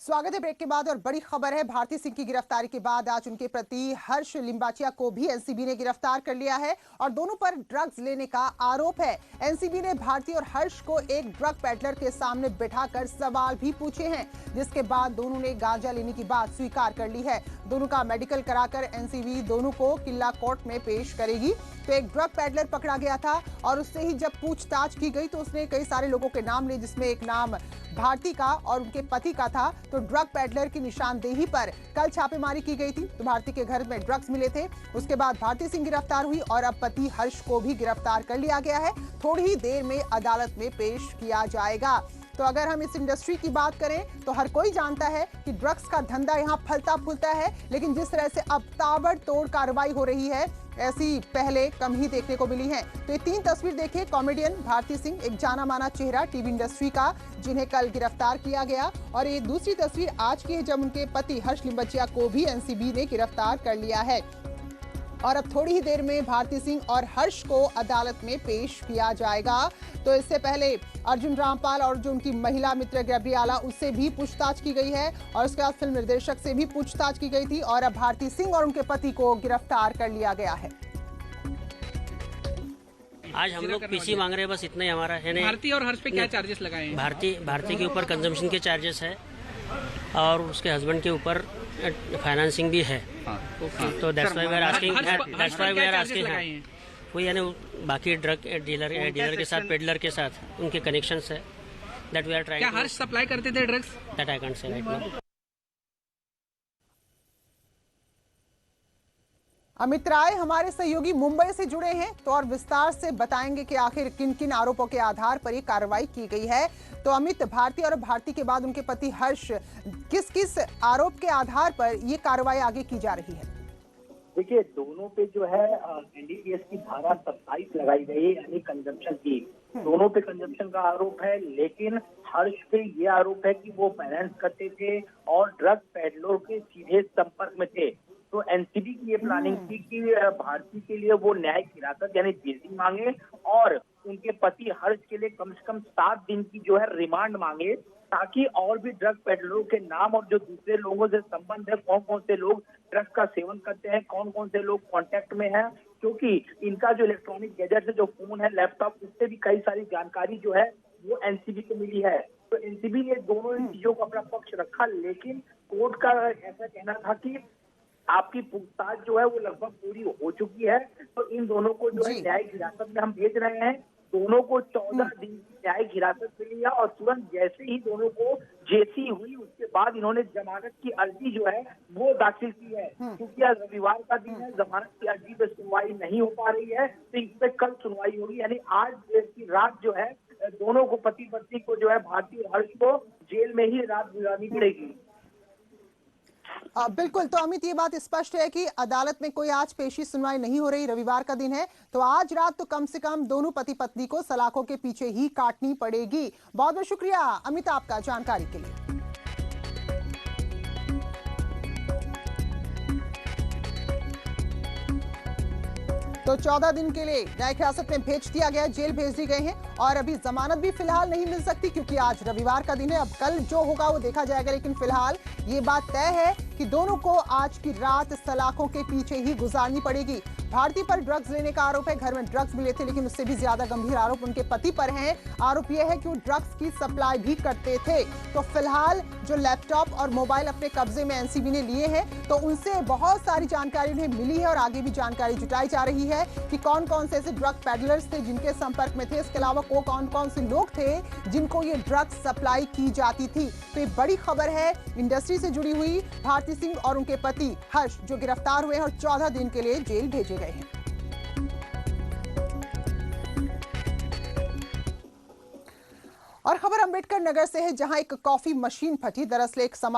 स्वागत है ब्रेक के बाद और बड़ी खबर है। भारती सिंह की गिरफ्तारी के बाद आज उनके पति हर्ष लिंबाचिया को भी एनसीबी ने गिरफ्तार कर लिया है और दोनों पर ड्रग्स लेने का आरोप है। एनसीबी ने भारती और हर्ष को एक ड्रग पेडलर के सामने बिठाकर सवाल भी पूछे हैं, जिसके बाद दोनों ने गांजा लेने की बात स्वीकार कर ली है। दोनों का मेडिकल कराकर एनसीबी दोनों को किला कोर्ट में पेश करेगी। तो एक ड्रग पेडलर पकड़ा गया था और उससे ही जब पूछताछ की गई तो उसने कई सारे लोगों के नाम लिए, जिसमें एक नाम भारती का और उनके पति का था। तो ड्रग पेडलर की निशानदेही पर कल छापेमारी की गई थी। तो भारती के घर में ड्रग्स मिले थे। उसके बाद भारती सिंह गिरफ्तार हुई और अब पति हर्ष को भी गिरफ्तार कर लिया गया है। थोड़ी ही देर में अदालत में पेश किया जाएगा। तो अगर हम इस इंडस्ट्री की बात करें तो हर कोई जानता है कि ड्रग्स का धंधा यहाँ फलता फूलता है, लेकिन जिस तरह से अब ताबड़तोड़ कार्रवाई हो रही है, ऐसी पहले कम ही देखने को मिली है। तो ये तीन तस्वीर देखिए। कॉमेडियन भारती सिंह, एक जाना माना चेहरा टीवी इंडस्ट्री का, जिन्हें कल गिरफ्तार किया गया, और ये दूसरी तस्वीर आज की है जब उनके पति हर्ष लिंबाचिया को भी एनसीबी ने गिरफ्तार कर लिया है। और अब थोड़ी ही देर में भारती सिंह और हर्ष को अदालत में पेश किया जाएगा। तो इससे पहले अर्जुन रामपाल और जो उनकी महिला मित्र गैब्रियाला, उससे भी पूछताछ की गई है और उसके बाद फिल्म निर्देशक से भी पूछताछ की गई थी और अब भारती सिंह और उनके पति को गिरफ्तार कर लिया गया है। आज हम लोग पीसी मांग रहे हैं, बस इतना ही हमारा है। भारती और हर्ष पे क्या चार्जेस लगाए हैं? भारती के ऊपर कंजम्पशन के चार्जेस है और उसके हस्बैंड के ऊपर फाइनेंसिंग भी है। तो that's why we are asking वो यानी बाकी ड्रग डीलर के साथ, पेडलर के साथ उनके कनेक्शंस है। That we are trying. क्या हर्ष सप्लाई करते थे drugs? That I can't say right now. Amit Rai हमारे सहयोगी मुंबई से जुड़े हैं, तो और विस्तार से बताएंगे कि आखिर किन किन आरोपों के आधार पर ये कार्रवाई की गई है। तो अमित, भारती और भारती के बाद उनके पति हर्ष, किस किस आरोप के आधार पर ये कार्रवाई आगे की जा रही है? देखिए, दोनों पे जो है एनडीपीएस की धारा 27 लगाई गई है, यानी कंजम्पशन की। दोनों पे कंजम्पशन का आरोप है, लेकिन हर्ष पे ये आरोप है कि वो फाइनेंस करते थे और ड्रग पेडलर के सीधे संपर्क में थे। तो एनसीबी की ये प्लानिंग थी कि भारती के लिए वो न्यायिक हिरासत यानी जेल मांगे और उनके पति हर्ष के लिए कम से कम 7 दिन की जो है रिमांड मांगे, ताकि और भी ड्रग पेडलरों के नाम और जो दूसरे लोगों से संबंध है, कौन कौन से लोग ड्रग्स का सेवन करते हैं, कौन कौन से लोग कांटेक्ट में हैं, क्योंकि इनका जो इलेक्ट्रॉनिक गैजेट है, जो फोन है, लैपटॉप, उससे भी कई सारी जानकारी जो है वो एनसीबी को मिली है। तो एनसीबी ने दोनों इन चीजों को अपना पक्ष रखा, लेकिन कोर्ट का ऐसा कहना था कि आपकी पूछताछ जो है वो लगभग पूरी हो चुकी है, तो इन दोनों को जो है न्यायिक हिरासत में हम भेज रहे हैं। दोनों को 14 दिन की न्यायिक हिरासत मिली है और तुरंत जैसे ही दोनों को जेसी हुई, उसके बाद इन्होंने जमानत की अर्जी जो है वो दाखिल की है। क्योंकि आज रविवार का दिन है, जमानत की अर्जी पे सुनवाई नहीं हो पा रही है, तो इस पे कल सुनवाई होगी। यानी आज की रात जो है दोनों को, पति पत्नी को जो है, भारती और हर्ष को जेल में ही रात गुजारनी पड़ेगी। बिल्कुल। तो अमित, ये बात स्पष्ट है कि अदालत में कोई आज पेशी सुनवाई नहीं हो रही, रविवार का दिन है, तो आज रात तो कम से कम दोनों पति पत्नी को सलाखों के पीछे ही काटनी पड़ेगी। बहुत बहुत शुक्रिया अमित आपका जानकारी के लिए। तो 14 दिन के लिए न्यायिक हिरासत में भेज दिया गया, जेल भेज दी गए हैं और अभी जमानत भी फिलहाल नहीं मिल सकती क्योंकि आज रविवार का दिन है। अब कल जो होगा वो देखा जाएगा, लेकिन फिलहाल ये बात तय है कि दोनों को आज की रात सलाखों के पीछे ही गुजारनी पड़ेगी। भारती पर ड्रग्स लेने का आरोप है, घर में ड्रग्स मिले थे, लेकिन उससे भी ज्यादा गंभीर आरोप उनके पति पर है। आरोप यह है कि वो ड्रग्स की सप्लाई भी करते थे। तो फिलहाल जो लैपटॉप और मोबाइल अपने कब्जे में एनसीबी ने लिए हैं, तो उनसे बहुत सारी जानकारी उन्हें मिली है और आगे भी जानकारी जुटाई जा रही है कि कौन कौन से ऐसे ड्रग पेडलर्स थे जिनके संपर्क में थे। इसके अलावा वो कौन कौन से लोग थे जिनको ये ड्रग्स सप्लाई की जाती थी। तो ये बड़ी खबर है इंडस्ट्री से जुड़ी हुई। भारती सिंह और उनके पति हर्ष जो गिरफ्तार हुए हैं और 14 दिन के लिए जेल भेजे गए हैं। और खबर अंबेडकर नगर से है, जहां एक कॉफी मशीन फटी। दरअसल एक समारोह